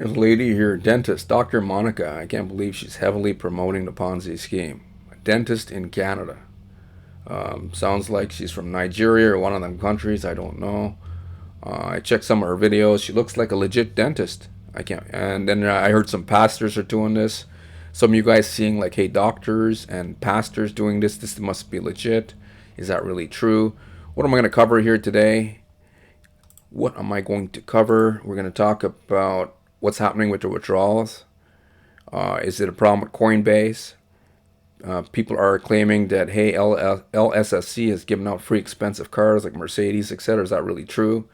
Here's a lady here, dentist, Dr. Monica. I can't believe she's heavily promoting the Ponzi scheme. A dentist in Canada. Sounds like she's from Nigeria or one of them countries. I don't know. I checked some of her videos. She looks like a legit dentist. I can't. And then I heard some pastors are doing this. Some of you guys seeing like, hey, doctors and pastors doing this. This must be legit. Is that really true? What am I going to cover here today? What am I going to cover? We're going to talk about what's happening with the withdrawals. Is it a problem with Coinbase? People are claiming that, hey, LSSC has given out free expensive cars like Mercedes, etc. Is that really true?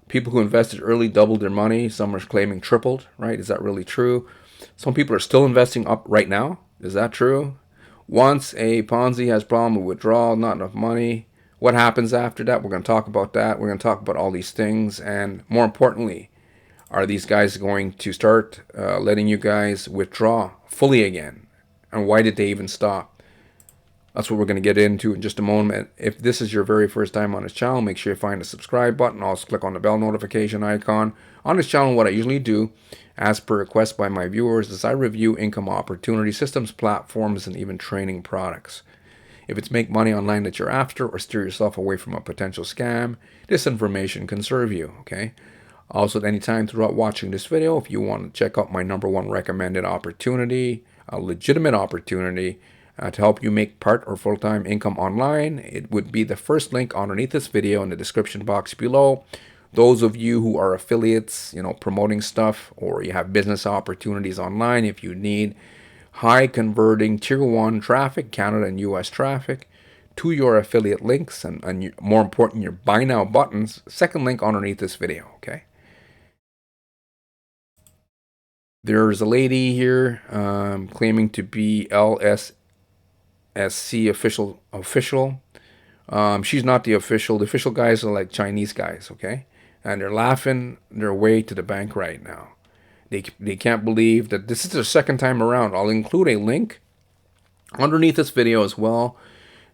People who invested early doubled their money. Some are claiming tripled, right? Is that really true? Some people are still investing up right now. Is that true? Once a Ponzi has problem with withdrawal, not enough money, what happens after that? We're going to talk about that. We're going to talk about all these things. And more importantly, are these guys going to start letting you guys withdraw fully again? And why did they even stop? That's what we're going to get into in just a moment. If this is your very first time on this channel, make sure you find the subscribe button. Also click on the bell notification icon. On this channel, what I usually do, as per request by my viewers, is I review income opportunity systems, platforms, and even training products. If it's make money online that you're after or steer yourself away from a potential scam, this information can serve you, okay? Also, at any time throughout watching this video, if you want to check out my #1 recommended opportunity, a legitimate opportunity to help you make part or full-time income online, it would be the first link underneath this video in the description box below. Those of you who are affiliates, promoting stuff, or you have business opportunities online, if you need high converting tier 1 traffic, Canada and US traffic, to your affiliate links and more important, your buy now buttons, second link underneath this video, okay? There's a lady here claiming to be LSSC official. She's not the official. The official guys are like Chinese guys, okay? And they're laughing their way to the bank right now. They can't believe that this is their second time around. I'll include a link underneath this video as well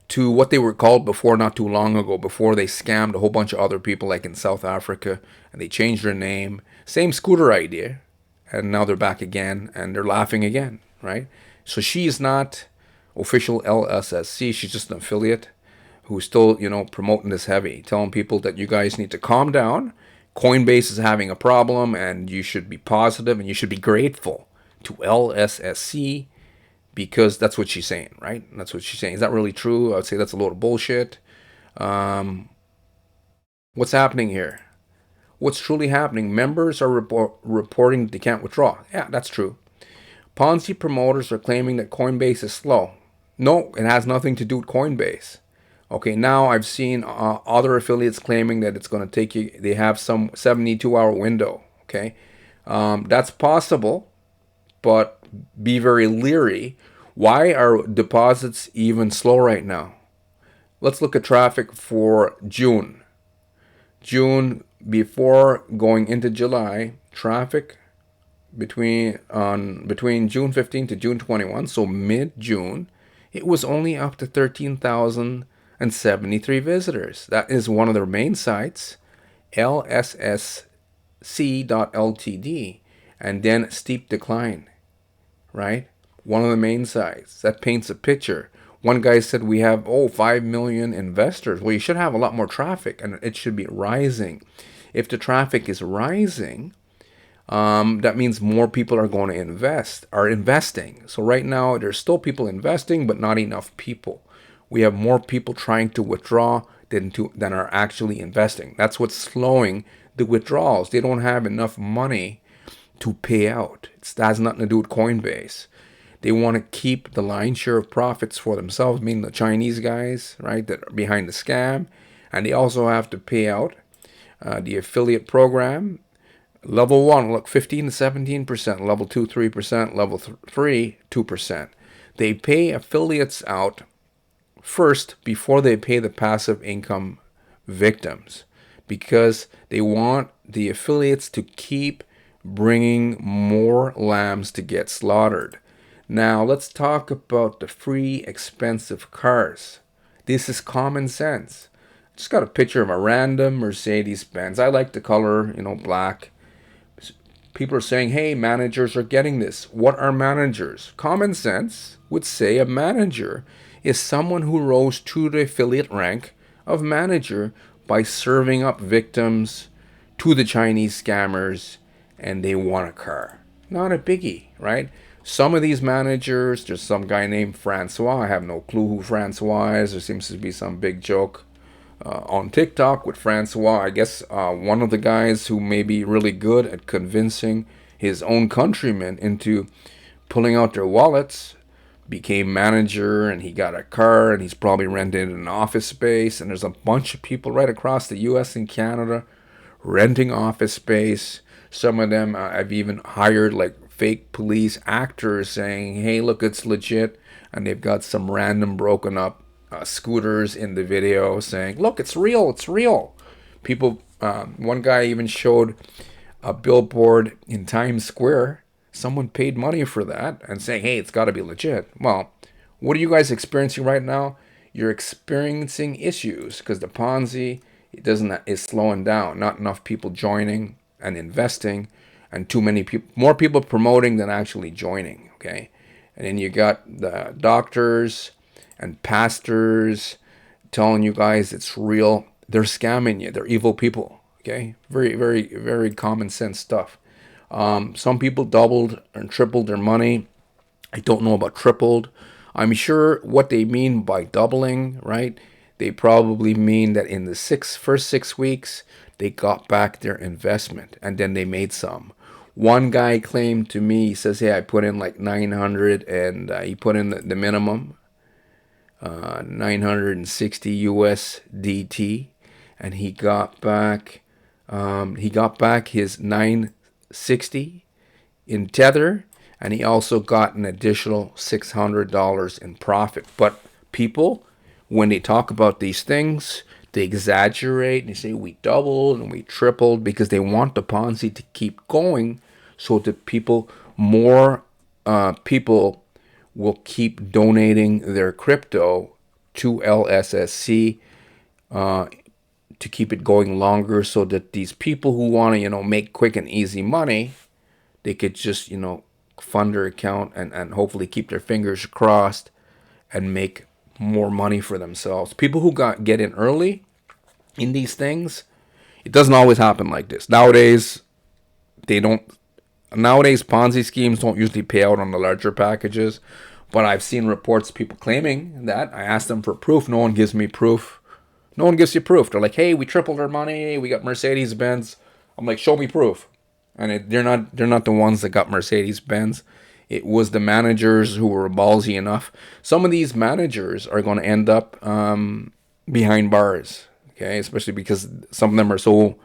to what they were called before, not too long ago, before they scammed a whole bunch of other people like in South Africa, and they changed their name. Same scooter idea. And now they're back again, and they're laughing again, right? So she's not official LSSC. She's just an affiliate who's still, promoting this heavy, telling people that you guys need to calm down. Coinbase is having a problem, and you should be positive, and you should be grateful to LSSC because that's what she's saying, right? That's what she's saying. Is that really true? I would say that's a load of bullshit. What's happening here? What's truly happening? Members are reporting they can't withdraw. Yeah, that's true. Ponzi promoters are claiming that Coinbase is slow. No, it has nothing to do with Coinbase. Okay, now I've seen other affiliates claiming that it's going to take you, they have some 72-hour window. Okay, that's possible, but be very leery. Why are deposits even slow right now? Let's look at traffic for June. Before going into July, traffic between June 15 to June 21, so mid-June, it was only up to 13,073 visitors. That is one of their main sites, LSSC.ltd, and then steep decline, right? One of the main sites. That paints a picture. One guy said we have 5 million investors. Well, you should have a lot more traffic, and it should be rising. If the traffic is rising, that means more people are going to investing. So right now, there's still people investing, but not enough people. We have more people trying to withdraw than are actually investing. That's what's slowing the withdrawals. They don't have enough money to pay out. That has nothing to do with Coinbase. They want to keep the lion's share of profits for themselves, meaning the Chinese guys, right, that are behind the scam. And they also have to pay out the affiliate program. Level 1, look, 15 to 17%. Level 2, 3%. Level 3, 2%. They pay affiliates out first before they pay the passive income victims, because they want the affiliates to keep bringing more lambs to get slaughtered. Now, let's talk about the free expensive cars. This is common sense. Just got a picture of a random Mercedes-Benz. I like the color, black. People are saying, hey, managers are getting this. What are managers? Common sense would say a manager is someone who rose to the affiliate rank of manager by serving up victims to the Chinese scammers, and they want a car. Not a biggie, right? Some of these managers, there's some guy named Francois. I have no clue who Francois is. There seems to be some big joke on TikTok with Francois. I guess one of the guys who may be really good at convincing his own countrymen into pulling out their wallets became manager, and he got a car, and he's probably rented an office space. And there's a bunch of people right across the US and Canada renting office space. Some of them I've even hired like fake police actors saying, hey, look, it's legit. And they've got some random broken up scooters in the video saying, look, it's real, it's real. People, one guy even showed a billboard in Times Square. Someone paid money for that and saying, hey, it's got to be legit. Well, what are you guys experiencing right now? You're experiencing issues because the Ponzi is slowing down. Not enough people joining and investing, and too many people, more people promoting than actually joining. Okay, and then you got the doctors and pastors telling you guys it's real. They're scamming you. They're evil people. Okay, very, very, very common sense stuff. Some people doubled and tripled their money. I don't know about tripled. I'm sure what they mean by doubling, right? They probably mean that in the first 6 weeks, they got back their investment and then they made some. One guy claimed to me, he says, hey, I put in like 900 and he put in the minimum, 960 USDT, and he got back his 960 in Tether, and he also got an additional $600 in profit. But people, when they talk about these things, they exaggerate and they say we doubled and we tripled because they want the Ponzi to keep going, so that more people will keep donating their crypto to LSSC to keep it going longer, so that these people who want to, make quick and easy money, they could just, fund their account and hopefully keep their fingers crossed and make more money for themselves. People who get in early in these things, it doesn't always happen like this. Nowadays, Ponzi schemes don't usually pay out on the larger packages, but I've seen reports, people claiming that. I asked them for proof. No one gives me proof. No one gives you proof. They're like, hey, we tripled our money. We got Mercedes-Benz. I'm like, show me proof. And they're not the ones that got Mercedes-Benz. It was the managers who were ballsy enough. Some of these managers are going to end up behind bars, okay? Especially because some of them are so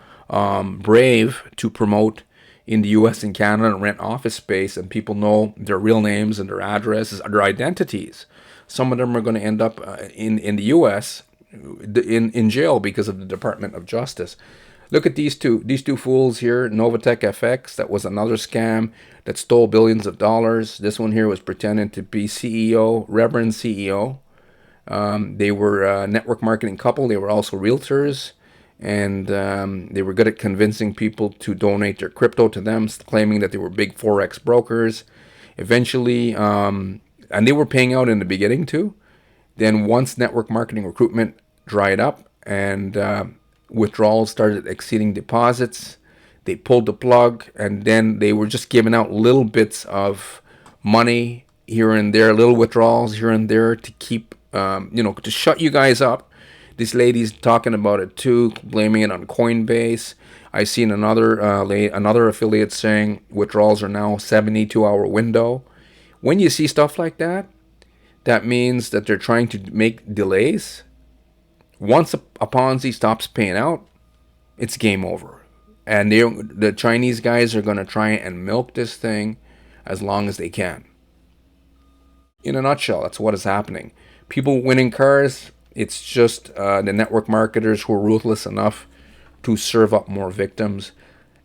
brave to promote in the U.S. and Canada and rent office space, and people know their real names and their addresses, their identities. Some of them are going to end up in the U.S. in jail because of the Department of Justice. Look at these two fools here. Novatech FX, that was another scam that stole billions of dollars. This one here was pretending to be CEO, Reverend CEO. They were a network marketing couple. They were also realtors, and they were good at convincing people to donate their crypto to them, claiming that they were big Forex brokers. Eventually, and they were paying out in the beginning too. Then once network marketing recruitment dried up and withdrawals started exceeding deposits, they pulled the plug, and then they were just giving out little bits of money here and there, little withdrawals here and there to keep, to shut you guys up. This lady's talking about it too, blaming it on Coinbase. I seen another affiliate saying withdrawals are now 72-hour window. When you see stuff like that, that means that they're trying to make delays. Once a Ponzi stops paying out, it's game over. And the Chinese guys are going to try and milk this thing as long as they can. In a nutshell, that's what is happening. People winning cars, it's just the network marketers who are ruthless enough to serve up more victims.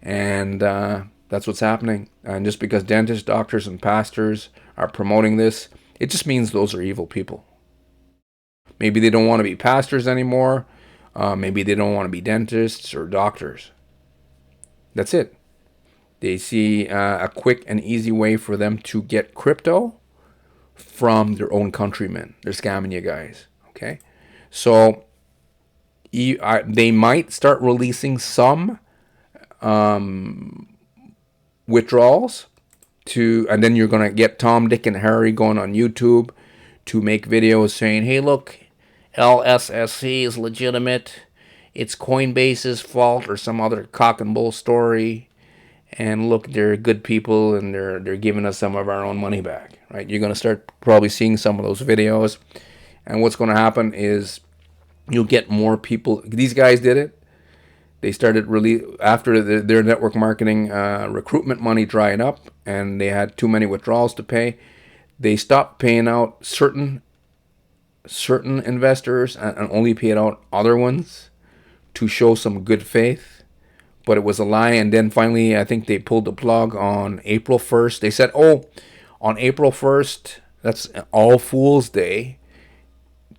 And that's what's happening. And just because dentists, doctors, and pastors are promoting this, it just means those are evil people. Maybe they don't want to be pastors anymore. Maybe they don't want to be dentists or doctors. That's it. They see a quick and easy way for them to get crypto from their own countrymen. They're scamming you guys. Okay, so they might start releasing some withdrawals and then you're gonna get Tom, Dick, and Harry going on YouTube to make videos saying, "Hey, look, LSSC is legitimate. It's Coinbase's fault," or some other cock and bull story. And look, they're good people, and they're giving us some of our own money back. Right? You're gonna start probably seeing some of those videos, and what's gonna happen is you'll get more people. These guys did it. They started really after their network marketing recruitment money dried up, and they had too many withdrawals to pay. They stopped paying out certain investors and only paid out other ones to show some good faith. But it was a lie. And then finally, I think they pulled the plug on April 1st. They said, "Oh, on April 1st, that's All Fool's Day,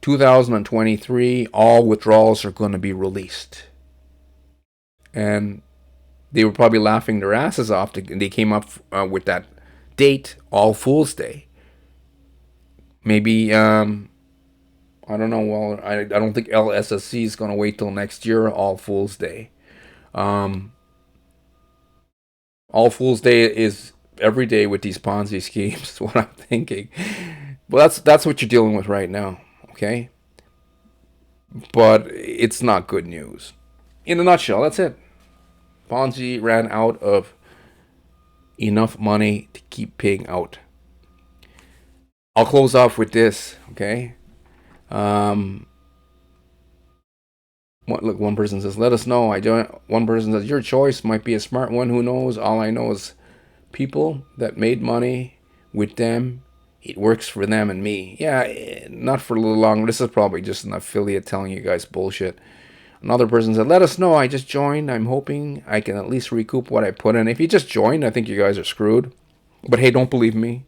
2023, all withdrawals are going to be released." And they were probably laughing their asses off. They came up with that date, All Fool's Day. Maybe, I don't know. Well, I don't think LSSC is going to wait till next year, All Fool's Day. All Fool's Day is every day with these Ponzi schemes, is what I'm thinking. Well, that's what you're dealing with right now, okay? But it's not good news. In a nutshell, that's it. Ponzi ran out of enough money to keep paying out. I'll close off with this, okay? Look, one person says, "Let us know." One person says, "Your choice might be a smart one. Who knows? All I know is people that made money with them, it works for them and me." Yeah, not for a little long. This is probably just an affiliate telling you guys bullshit. Another person said, "Let us know. I just joined. I'm hoping I can at least recoup what I put in." If you just joined, I think you guys are screwed. But hey, don't believe me.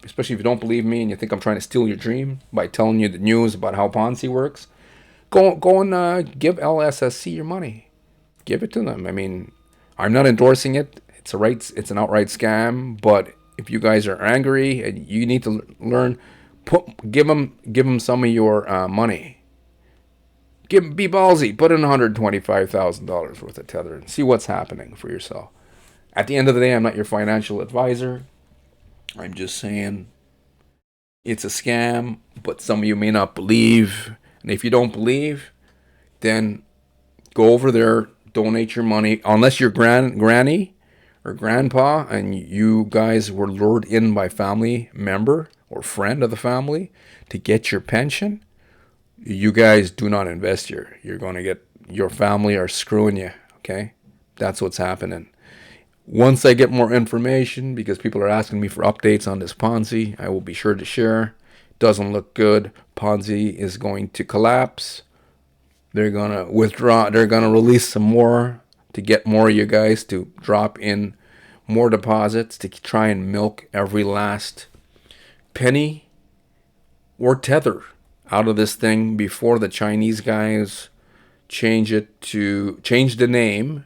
Especially if you don't believe me and you think I'm trying to steal your dream by telling you the news about how Ponzi works, go and give LSSC your money. Give it to them. I mean, I'm not endorsing it. It's an outright scam. But if you guys are angry and you need to learn, give them some of your money. Be ballsy. Put in $125,000 worth of Tether and see what's happening for yourself. At the end of the day, I'm not your financial advisor. I'm just saying it's a scam, but some of you may not believe. And if you don't believe, then go over there, donate your money. Unless you're granny or grandpa and you guys were lured in by family member or friend of the family to get your pension, you guys do not invest here. You're going to get, your family are screwing you, okay? That's what's happening. Once I get more information, because people are asking me for updates on this Ponzi, I will be sure to share. Doesn't look good. Ponzi is going to collapse. They're going to withdraw. They're going to release some more to get more of you guys to drop in more deposits to try and milk every last penny or tether out of this thing before the Chinese guys change the name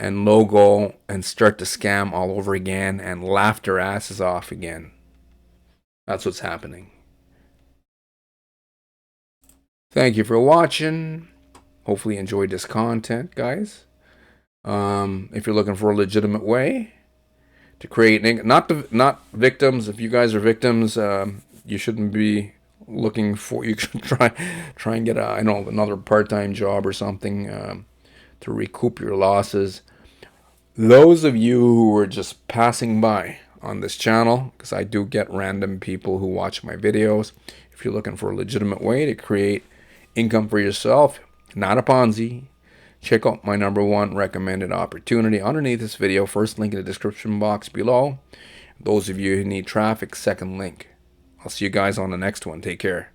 and logo and start to scam all over again and laugh their asses off again. That's what's happening. Thank you for watching. Hopefully you enjoyed this content, guys. If you're looking for a legitimate way to create, not victims. If you guys are victims, you shouldn't be looking for. You should try and get another part-time job or something to recoup your losses. Those of you who are just passing by on this channel, because I do get random people who watch my videos, if you're looking for a legitimate way to create income for yourself, not a Ponzi, check out my #1 recommended opportunity underneath this video. First link in the description box below. Those of you who need traffic, second link. I'll see you guys on the next one. Take care.